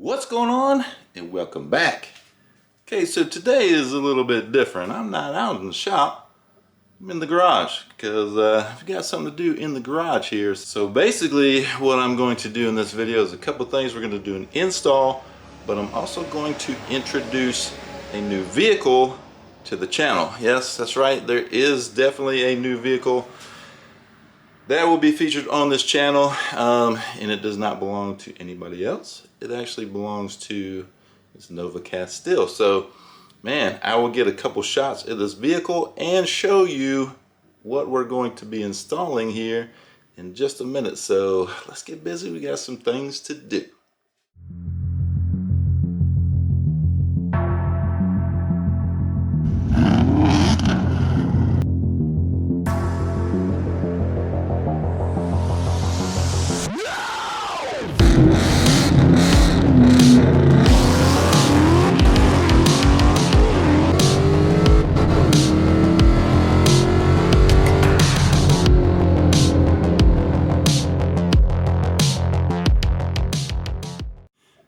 What's going on? And welcome back. Okay, so today is a little bit different. I'm not out in the shop. I'm in the garage because I've got something to do in the garage here. So basically what I'm going to do in this video is a couple of things. We're going to do an install, but I'm also going to introduce a new vehicle to the channel. Yes, that's right. There is definitely a new vehicle that will be featured on this channel, and it does not belong to anybody else. It actually belongs to this Nova Castile. So, man, I will get a couple shots of this vehicle and show you what we're going to be installing here in just a minute. So, let's get busy. We got some things to do.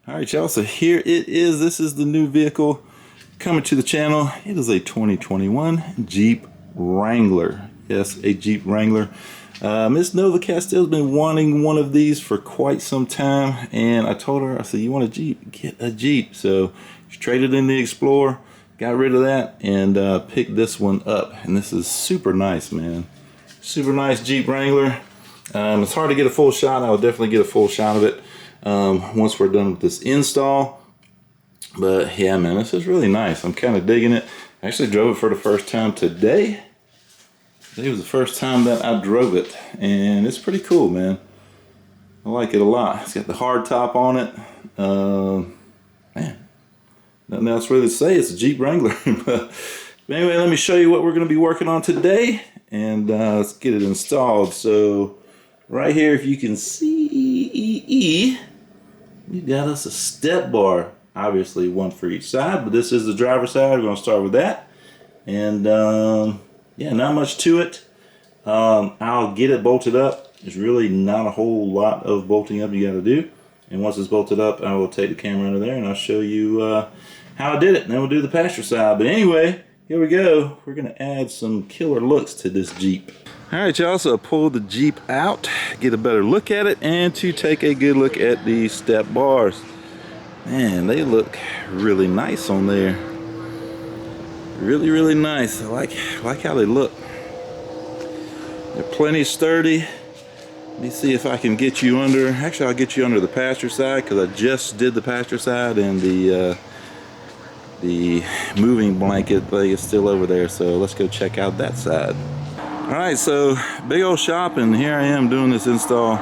Alright y'all, so here it is. This is the new vehicle coming to the channel. It is a 2021 Jeep Wrangler. Yes, a Jeep Wrangler. Miss Nova Castile's been wanting one of these for quite some time, and I told her, I said, you want a Jeep? Get a Jeep. So she traded in the Explorer, got rid of that, and picked this one up. And this is super nice, man. Super nice Jeep Wrangler. It's hard to get a full shot. I will definitely get a full shot of it once we're done with this install. But yeah, man, this is really nice. I'm kind of digging it. I actually drove it for the first time today. Today was the first time that I drove it, and it's pretty cool, man. I like it a lot. It's got the hard top on it. Man, nothing else really to say. It's a Jeep Wrangler. But anyway, let me show you what we're going to be working on today, and let's get it installed. So right here, if you can see, we got us a step bar. Obviously one for each side, but this is the driver's side. We're going to start with that. And yeah, not much to it. I'll get it bolted up. There's really not a whole lot of bolting up you got to do. And once it's bolted up, I will take the camera under there and I'll show you how I did it. And then we'll do the passenger side. But anyway, here we go. We're going to add some killer looks to this Jeep. Alright y'all, so pull the Jeep out, get a better look at it, and to take a good look at these step bars. Man, they look really nice on there. Really, really nice. I like how they look. They're plenty sturdy. Let me see if I can get you under. Actually, I'll get you under the passenger side because I just did the passenger side, and the moving blanket thing is still over there. So let's go check out that side. Alright, so big old shop, and here I am doing this install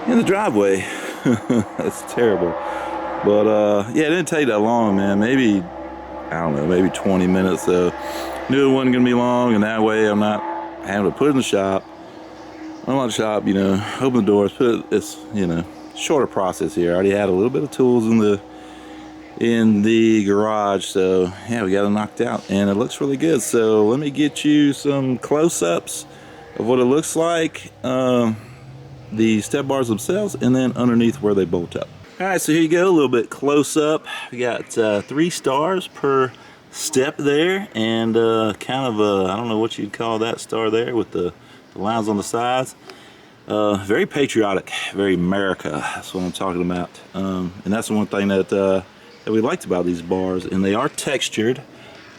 in the driveway. That's terrible. But yeah, it didn't take that long, man. Maybe, I don't know, maybe 20 minutes. So knew it wasn't gonna be long, and that way I'm not having to put it in the shop. Unlock the shop, you know, open the doors, put it, it's, you know, shorter process here. I already had a little bit of tools in the garage, so yeah, we got it knocked out and it looks really good. So let me get you some close-ups of what it looks like, the step bars themselves, and then underneath where they bolt up. All right, so here you go, a little bit close up. We got 3 stars per step there, and kind of a, I don't know what you'd call that star there with the lines on the sides. Very patriotic, very America. That's what I'm talking about. And that's the one thing that we liked about these bars, and they are textured.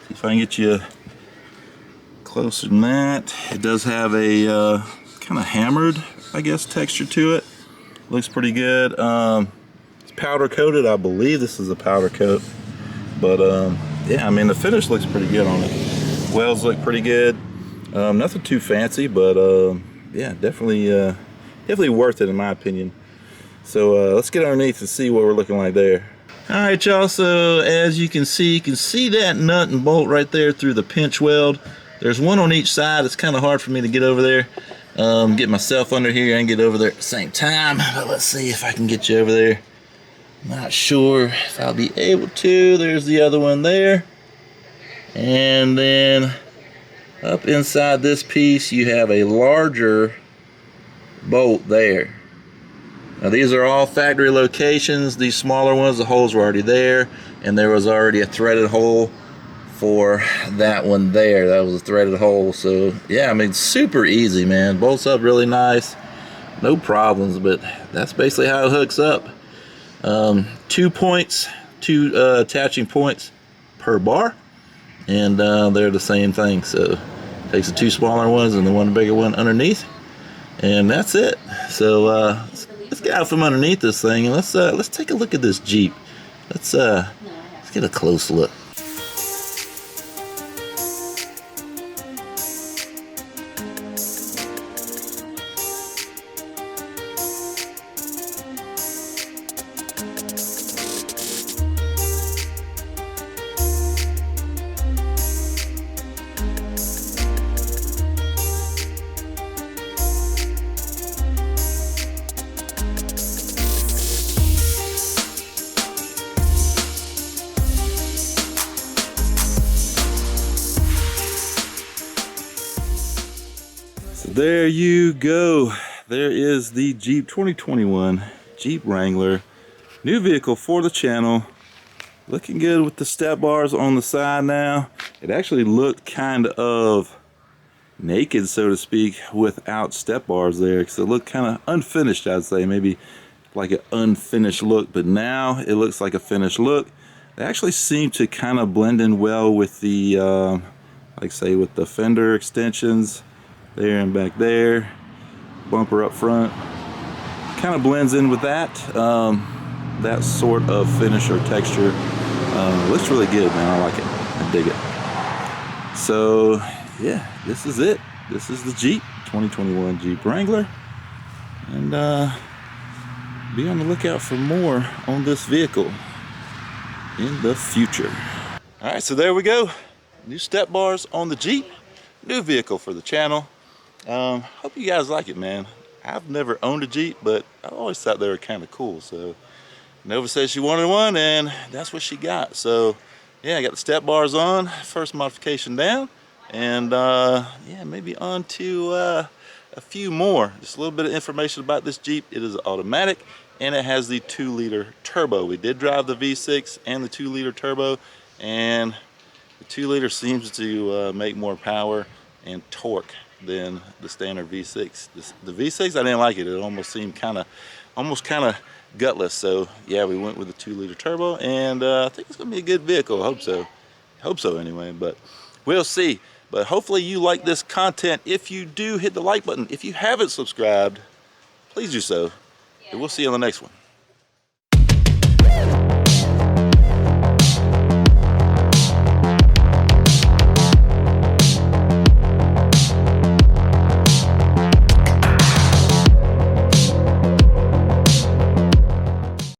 See if I can get you closer than that. It does have a kind of hammered, I guess, texture to it. Looks pretty good. It's powder coated. I believe this is a powder coat, but yeah, I mean the finish looks pretty good on it. Welds look pretty good. Nothing too fancy, but yeah, definitely worth it in my opinion. So let's get underneath and see what we're looking like there. Alright y'all, so as you can see that nut and bolt right there through the pinch weld. There's one on each side. It's kind of hard for me to get over there. Get myself under here and get over there at the same time. But let's see if I can get you over there. Not sure if I'll be able to. There's the other one there. And then up inside this piece you have a larger bolt there. Now these are all factory locations. These smaller ones, the holes were already there, and there was already a threaded hole for that one there. That was a threaded hole. So yeah, I mean, super easy, man. Bolts up really nice, no problems. But that's basically how it hooks up. 2 points, two attaching points per bar, and they're the same thing. So takes the 2 smaller ones and the one bigger one underneath, and that's it. So let's get out from underneath this thing and let's take a look at this Jeep. Let's get a close look. So there you go. There is the Jeep 2021 Jeep Wrangler. New vehicle for the channel. Looking good with the step bars on the side now. It actually looked kind of naked, so to speak, without step bars there, because it looked kind of unfinished, I'd say. Maybe like an unfinished look, but now it looks like a finished look. They actually seem to kind of blend in well with the, like say, with the fender extensions there and back there, bumper up front, kind of blends in with that. That sort of finish or texture looks really good, man. I like it. I dig it. So yeah, this is it. This is the Jeep 2021 Jeep Wrangler, and be on the lookout for more on this vehicle in the future. All right, so there we go. New step bars on the Jeep. New vehicle for the channel. Hope you guys like it, man. I've never owned a Jeep, but I always thought they were kind of cool. So Nova says she wanted one, and that's what she got. So yeah, I got the step bars on, first modification down, and yeah, maybe on to a few more. Just a little bit of information about this Jeep. It is automatic, and it has the 2-liter turbo. We did drive the V6 and the 2-liter turbo, and the 2-liter seems to make more power and torque than the standard V6. The V6, I didn't like it. It almost seemed kind of gutless. So yeah, we went with the 2-liter turbo, and I think it's gonna be a good vehicle. I hope so anyway, but we'll see. But hopefully you like this content. If you do, hit the like button. If you haven't subscribed, please do so, and we'll see you on the next one.